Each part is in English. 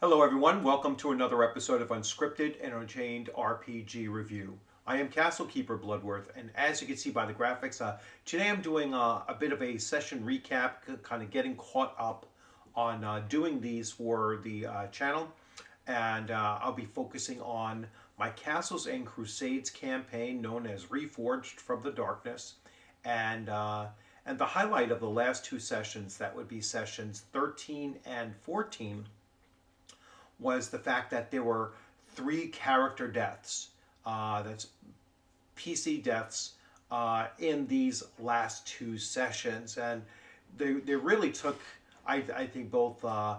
Hello everyone, welcome to another episode of Unscripted and Unchained RPG Review. I am Castle Keeper Bloodworth, and as you can see by the graphics, today I'm doing a bit of a session recap, kind of getting caught up on doing these for the channel, and I'll be focusing on my Castles and Crusades campaign known as Reforged from the Darkness, and the highlight of the last two sessions, that would be sessions 13 and 14, was the fact that there were three character deaths. That's PC deaths in these last two sessions, and they really took, I think, both the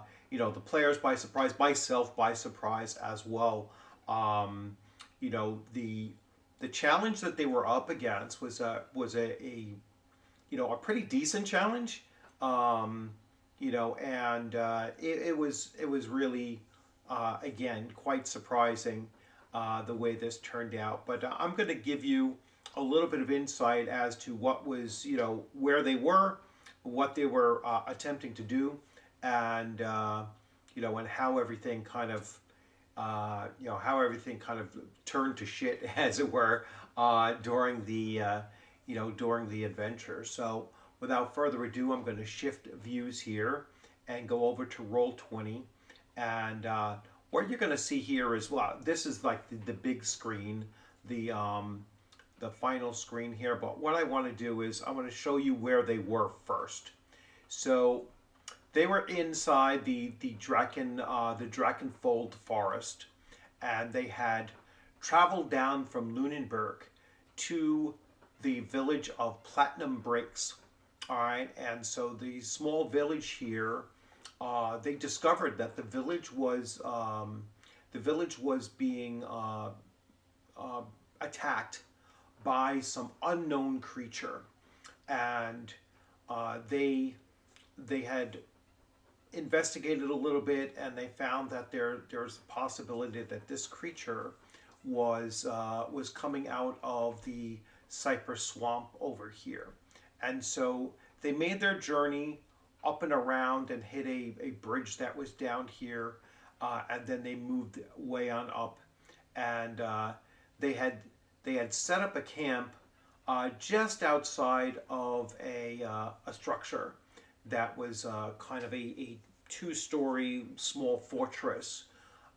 players by surprise, myself by surprise as well. The challenge that they were up against was a pretty decent challenge. It was really again, quite surprising the way this turned out. But I'm going to give you a little bit of insight as to what was, where they were, what they were attempting to do, and how everything kind of, turned to shit, as it were, during the adventure. So, without further ado, I'm going to shift views here and go over to Roll20. And what you're going to see here is, well, this is like the big screen, the final screen here. But what I want to do is I want to show you where they were first. So they were inside the Drakenfold forest, and they had traveled down from Lunenburg to the village of Platinum Breaks. All right, and so the small village here. They discovered that the village was being attacked by some unknown creature, and they had investigated a little bit, and they found that there's a possibility that this creature was coming out of the cypress swamp over here, and so they made their journey up and around and hit a bridge that was down here, and then they moved way on up, and they had set up a camp just outside of a structure that was kind of a two-story small fortress,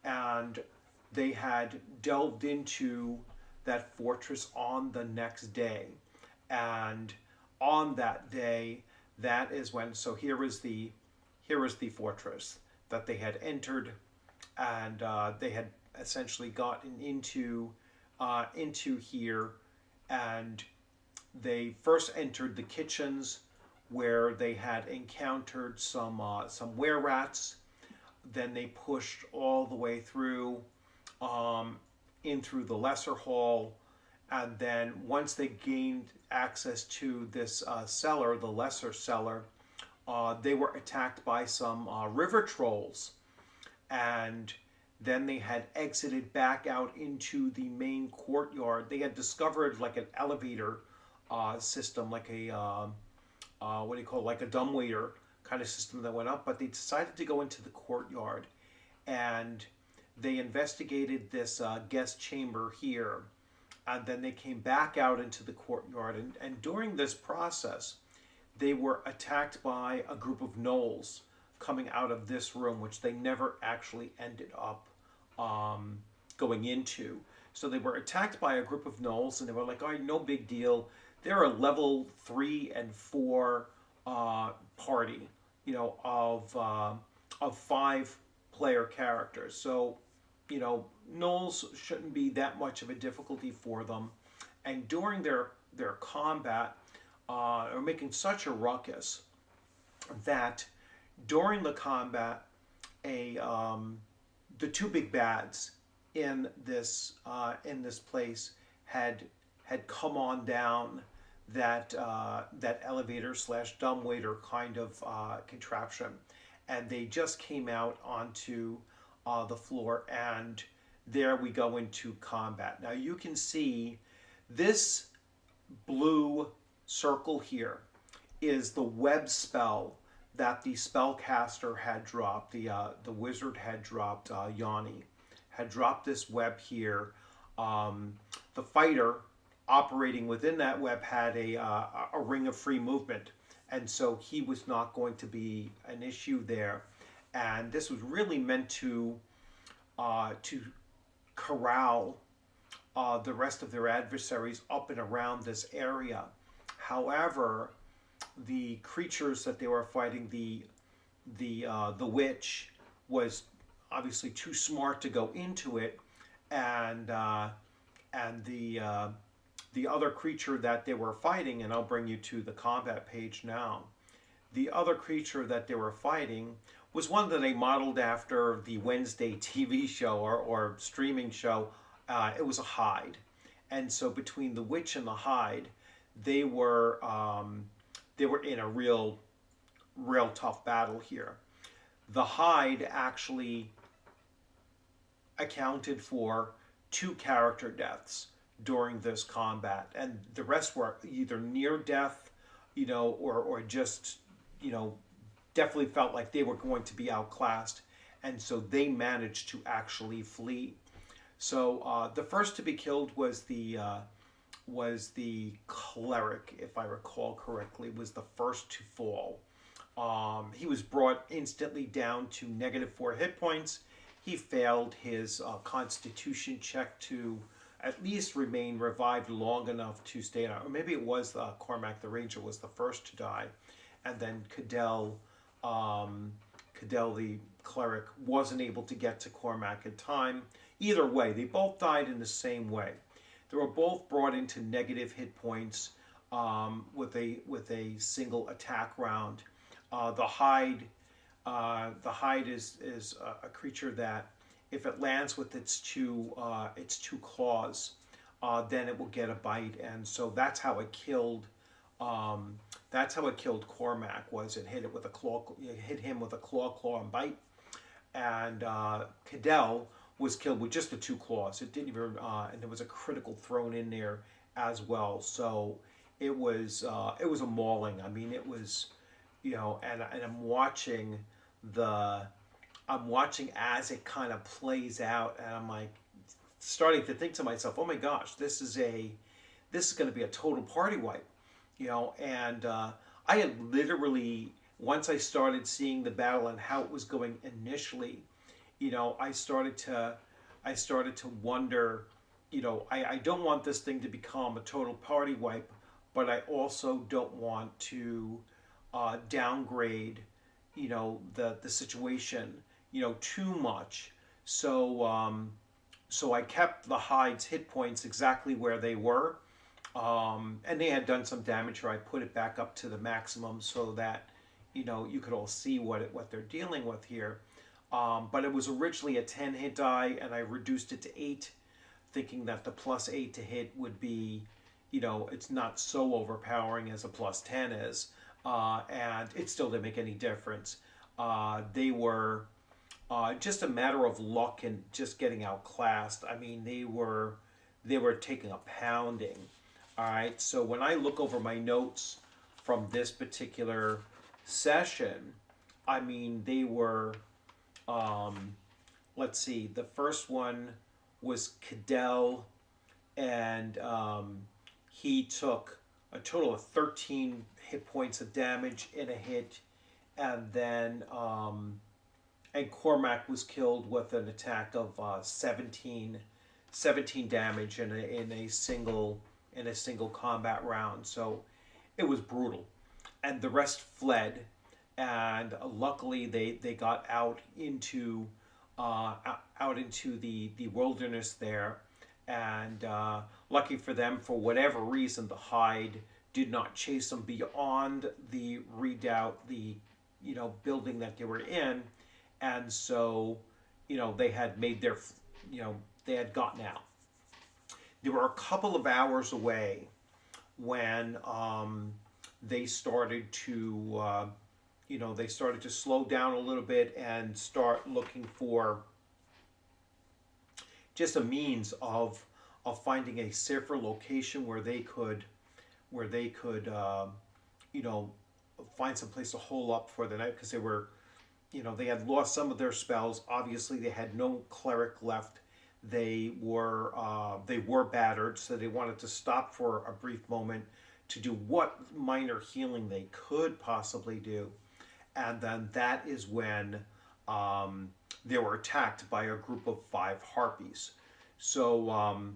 and they had delved into that fortress on the next day, and on that day, that is when, so here is the fortress that they had entered, and they had essentially gotten into here, and they first entered the kitchens where they had encountered some were-rats. Then they pushed all the way through in through the lesser hall, and then once they gained access to this cellar, the lesser cellar, they were attacked by some river trolls, and then they had exited back out into the main courtyard. They had discovered like an elevator system, like a what do you call it, like a dumbwaiter kind of system that went up, but they decided to go into the courtyard, and they investigated this guest chamber here. And then they came back out into the courtyard. And during this process, they were attacked by a group of gnolls coming out of this room, which they never actually ended up going into. So they were attacked by a group of gnolls, and they were like, all right, no big deal. They're a level 3 and 4 party, of 5 player characters. So, gnolls shouldn't be that much of a difficulty for them. And during their combat, are making such a ruckus that during the combat, the two big bads in this place had come on down that elevator / dumbwaiter kind of contraption, and they just came out onto the floor, and there we go into combat. Now you can see this blue circle here is the web spell that the spellcaster had dropped, the wizard had dropped, Yanni had dropped this web here. The fighter operating within that web had a ring of free movement, and so he was not going to be an issue there. And this was really meant to corral the rest of their adversaries up and around this area. However, the creatures that they were fighting, the witch was obviously too smart to go into it, and the other creature that they were fighting, and I'll bring you to the combat page now. The other creature that they were fighting was one that they modeled after the Wednesday TV show or streaming show. It was a hide, and so between the witch and the hide, they were in a real tough battle here. The hide actually accounted for 2 character deaths during this combat, and the rest were either near death, or just, definitely felt like they were going to be outclassed, and so they managed to actually flee. So the first to be killed was the cleric, if I recall correctly, was the first to fall. He was brought instantly down to -4 hit points. He failed his constitution check to at least remain revived long enough to stay out. Or maybe it was Cormac the Ranger was the first to die. And then Cadell the cleric wasn't able to get to Cormac in time. Either way, they both died in the same way. They were both brought into negative hit points with a single attack round. The hide is a creature that, if it lands with its two claws, then it will get a bite, and so that's how it killed. That's how it killed Cormac. Was it hit it with a claw? It hit him with a claw, and bite, and Cadell was killed with just the 2 claws. It didn't even, and there was a critical thrown in there as well. So it was a mauling. I mean, it was, and I'm watching as it kind of plays out, and I'm like starting to think to myself, oh my gosh, this is going to be a total party wipe, and I had literally, once I started seeing the battle and how it was going initially, I started to wonder, I don't want this thing to become a total party wipe, but I also don't want to downgrade, the situation, too much. So I kept the hide's hit points exactly where they were, and they had done some damage, or I put it back up to the maximum so that, you could all see what they're dealing with here. But it was originally a 10 hit die, and I reduced it to 8, thinking that the +8 to hit would be, it's not so overpowering as a +10 is, and it still didn't make any difference. They were just a matter of luck and just getting outclassed. I mean, they were taking a pounding. All right, so when I look over my notes from this particular session, I mean, they were, let's see, the first one was Cadell, and he took a total of 13 hit points of damage in a hit, and then and Cormac was killed with an attack of 17 damage in a single combat round. So it was brutal, and the rest fled, and luckily they got out into the wilderness there, and lucky for them, for whatever reason, the hide did not chase them beyond the redoubt, the building that they were in, and so they had made their they had gotten out. They were a couple of hours away when they started to slow down a little bit and start looking for just a means of finding a safer location where they could find some place to hole up for the night because they were, they had lost some of their spells. Obviously, they had no cleric left. They were battered, so they wanted to stop for a brief moment to do what minor healing they could possibly do. And then that is when they were attacked by a group of 5 harpies. So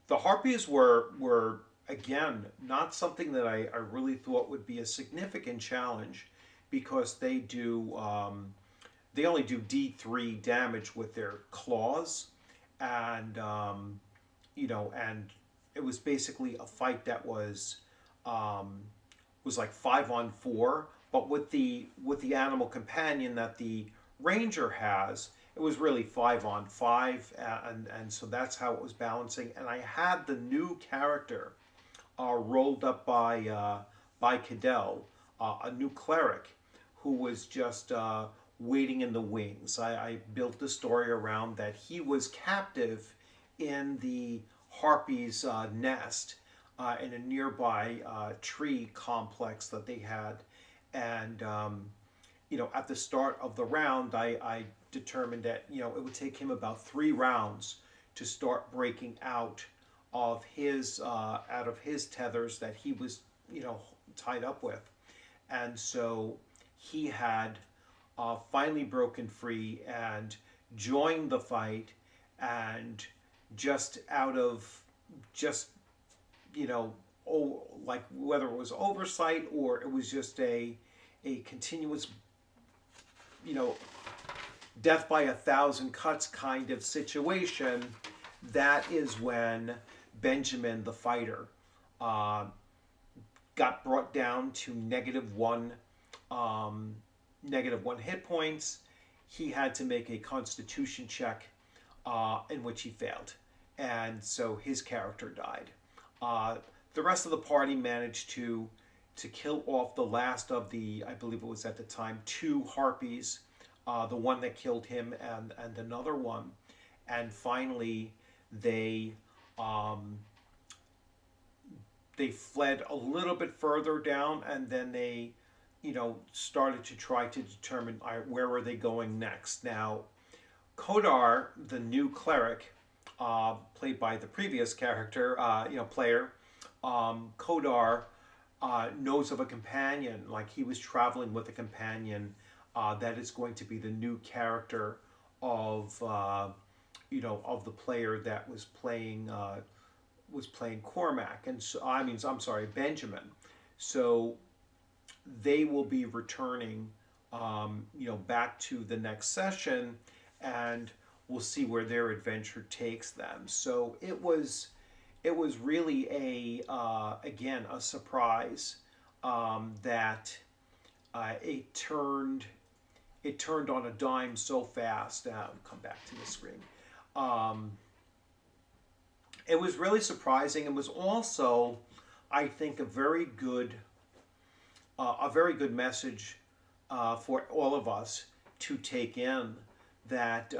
the harpies were again not something that I really thought would be a significant challenge because they only do D3 damage with their claws, and and it was basically a fight that was like 5-on-4, but with the animal companion that the ranger has, it was really 5-on-5, and so that's how it was balancing. And I had the new character rolled up by Cadell, a new cleric who was just waiting in the wings. I built the story around that he was captive in the harpy's nest in a nearby tree complex that they had. And, at the start of the round, I determined that, it would take him about 3 rounds to start breaking out of his tethers that he was, tied up with. And so he had finally broken free and joined the fight, and just out of just like whether it was oversight or it was just a continuous death by 1,000 cuts kind of situation, that is when Benjamin the fighter got brought down to -1 hit points. He had to make a constitution check in which he failed, and so his character died. The rest of the party managed to kill off the last of the, I believe it was at the time, 2 harpies, the one that killed him and another one. And finally, they fled a little bit further down, and then they, started to try to determine where were they going next. Now, Kodar, the new cleric, played by the previous character, player, Kodar knows of a companion, like he was traveling with a companion that is going to be the new character of of the player that was playing Cormac, and so I'm sorry, Benjamin. So they will be returning, back to the next session, and we'll see where their adventure takes them. So it was really again a surprise that it turned on a dime so fast. Come back to the screen. It was really surprising. It was also, I think, a very good message for all of us to take in. That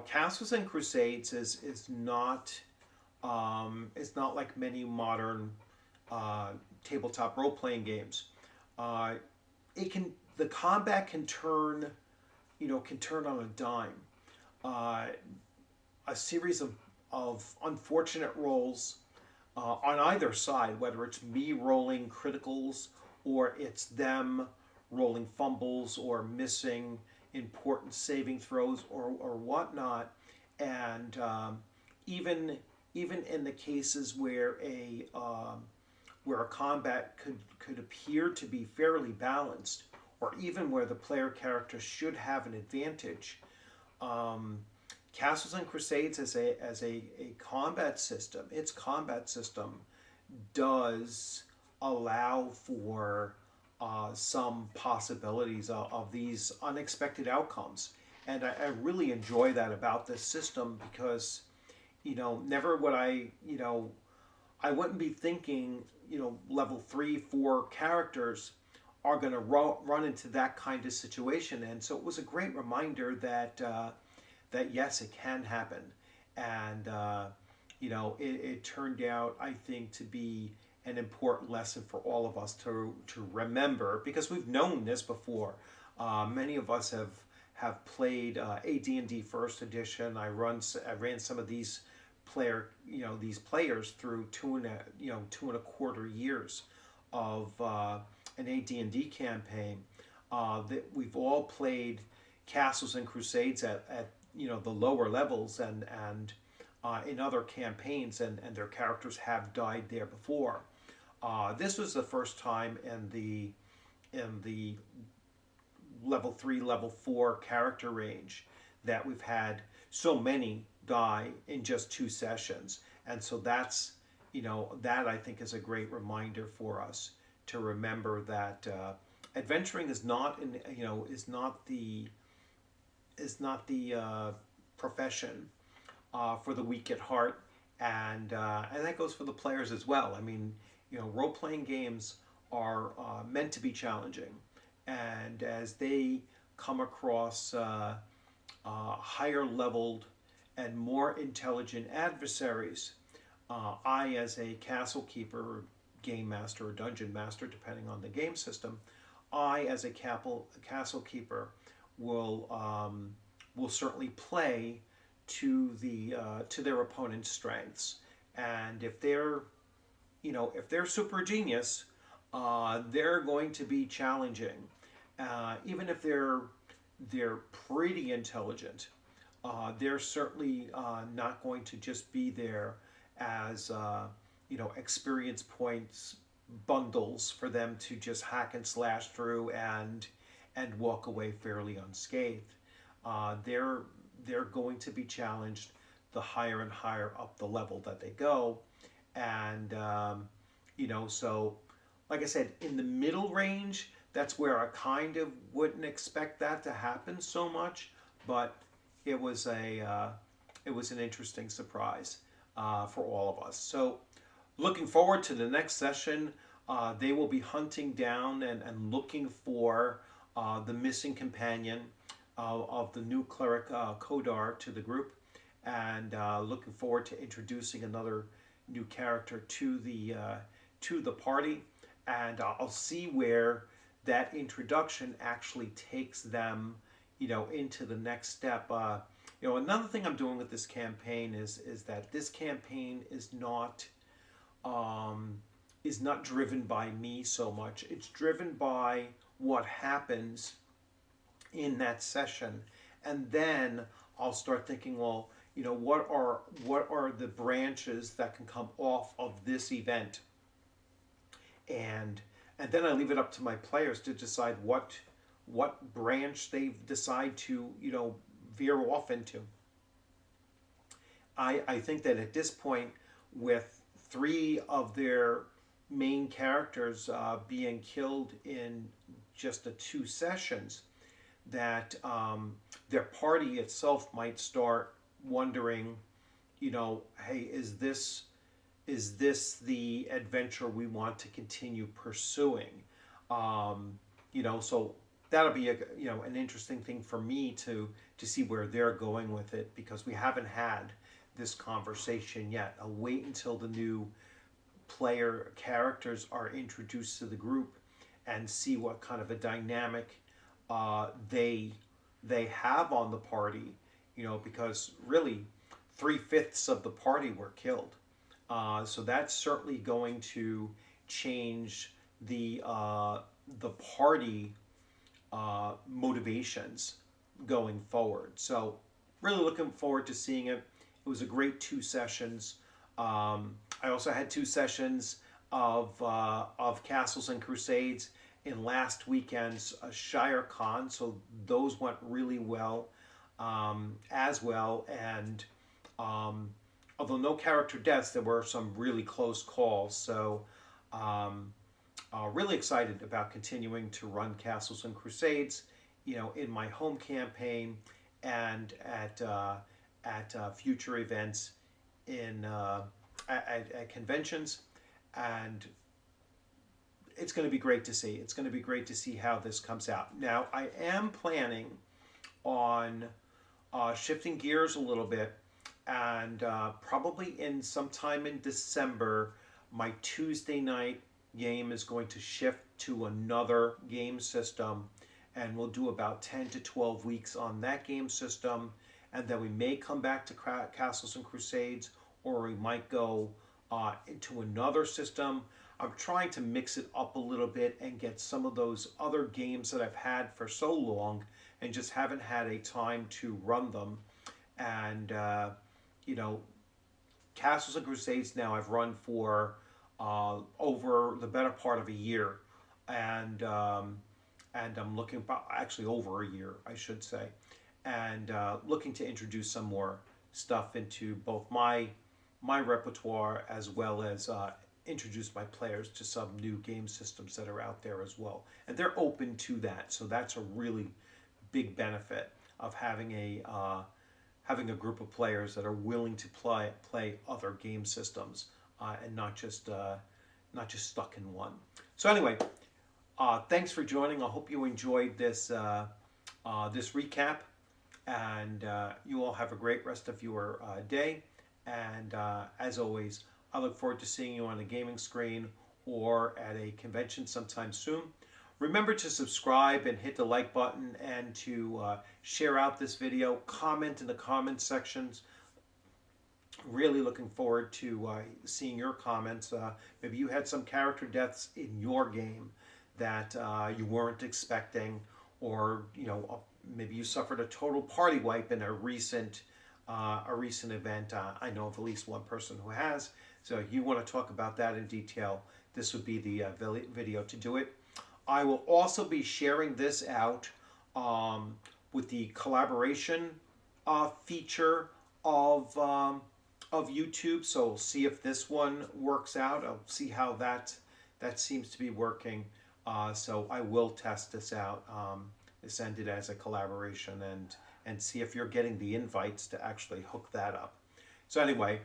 Castles and Crusades is not like many modern tabletop role-playing games. The combat can turn on a dime. A series of unfortunate rolls on either side, whether it's me rolling criticals or it's them rolling fumbles or missing important saving throws or whatnot, and even in the cases where a combat could appear to be fairly balanced, or even where the player character should have an advantage, Castles and Crusades as a combat system, its combat system does allow for some possibilities of these unexpected outcomes. And I really enjoy that about this system, because never would I wouldn't be thinking level 3-4 characters are going to run into that kind of situation. And so it was a great reminder that yes, it can happen. And it turned out, I think, to be an important lesson for all of us to remember, because we've known this before. Many of us have played AD&D First Edition. I ran some of these these players through 2.25 years of an AD&D campaign. That we've all played Castles and Crusades at the lower levels and in other campaigns, and their characters have died there before. This was the first time in the level 3, level 4 character range that we've had so many die in just 2 sessions. And so that's, that I think is a great reminder for us to remember that adventuring is not the profession for the weak at heart, and that goes for the players as well. I mean, role playing games are meant to be challenging, and as they come across higher leveled and more intelligent adversaries, I, as a castle keeper, game master, or dungeon master, depending on the game system, I, as a castle keeper, will certainly play to their opponent's strengths. And if they're super genius, they're going to be challenging. Even if they're pretty intelligent, they're certainly not going to just be there as experience points bundles for them to just hack and slash through and walk away fairly unscathed. They're going to be challenged the higher and higher up the level that they go, and so like I said, in the middle range, that's where I kind of wouldn't expect that to happen so much, but it was an interesting surprise for all of us. So looking forward to the next session. They will be hunting down and looking for the missing companion of the new cleric Kodar to the group, and looking forward to introducing another new character to the party, and I'll see where that introduction actually takes them, into the next step. Another thing I'm doing with this campaign is that this campaign is not driven by me so much. It's driven by what happens in that session, and then I'll start thinking, well, what are the branches that can come off of this event, and then I leave it up to my players to decide what branch they decide to veer off into. I think that at this point, with 3 of their main characters being killed in just the 2 sessions, that their party itself might start wondering, hey, is this the adventure we want to continue pursuing? So that'll be an interesting thing for me to see where they're going with it, because we haven't had this conversation yet. I'll wait until the new player characters are introduced to the group and see what kind of a dynamic they have on the party, because really 3/5 of the party were killed. So that's certainly going to change the party motivations going forward. So really looking forward to seeing it. It was a great 2 sessions. I also had 2 sessions of Castles and Crusades in last weekend's Shire Con, so those went really well as well. And although no character deaths, there were some really close calls. So really excited about continuing to run Castles and Crusades, in my home campaign and at future events at conventions. And it's going to be great to see. It's going to be great to see how this comes out. Now, I am planning on shifting gears a little bit, and probably in sometime in December, My Tuesday night game is going to shift to another game system, and we'll do about 10 to 12 weeks on that game system, and then we may come back to Castles and Crusades, or we might go into another system. I'm trying to mix it up a little bit and get some of those other games that I've had for so long and just haven't had a time to run them. And, you know, Castles and Crusades now I've run for over the better part of a year. And, and I'm looking, actually over a year, I should say, and looking to introduce some more stuff into both my repertoire, as well as introduce my players to some new game systems that are out there as well. And they're open to that, so that's a really big benefit of having a group of players that are willing to play other game systems and not just stuck in one. So anyway, thanks for joining. I hope you enjoyed this this recap, and you all have a great rest of your day. And as always, I look forward to seeing you on a gaming screen or at a convention sometime soon. Remember to subscribe and hit the like button, and to share out this video, comment in the comment sections. Really looking forward to seeing your comments. Maybe you had some character deaths in your game that you weren't expecting, or maybe you suffered a total party wipe in a recent event. I know of at least one person who has. So you want to talk about that in detail, this would be the video to do it. I will also be sharing this out with the collaboration feature of YouTube. So we'll see if this one works out. I'll see how that seems to be working. So I will test this out, send it as a collaboration, and see if you're getting the invites to actually hook that up. So anyway,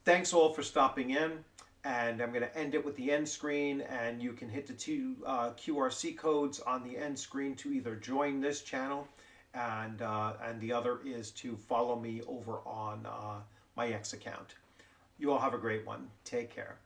thanks all for stopping in, and I'm going to end it with the end screen, and you can hit the two QRC codes on the end screen to either join this channel, and the other is to follow me over on my X account. You all have a great one. Take care.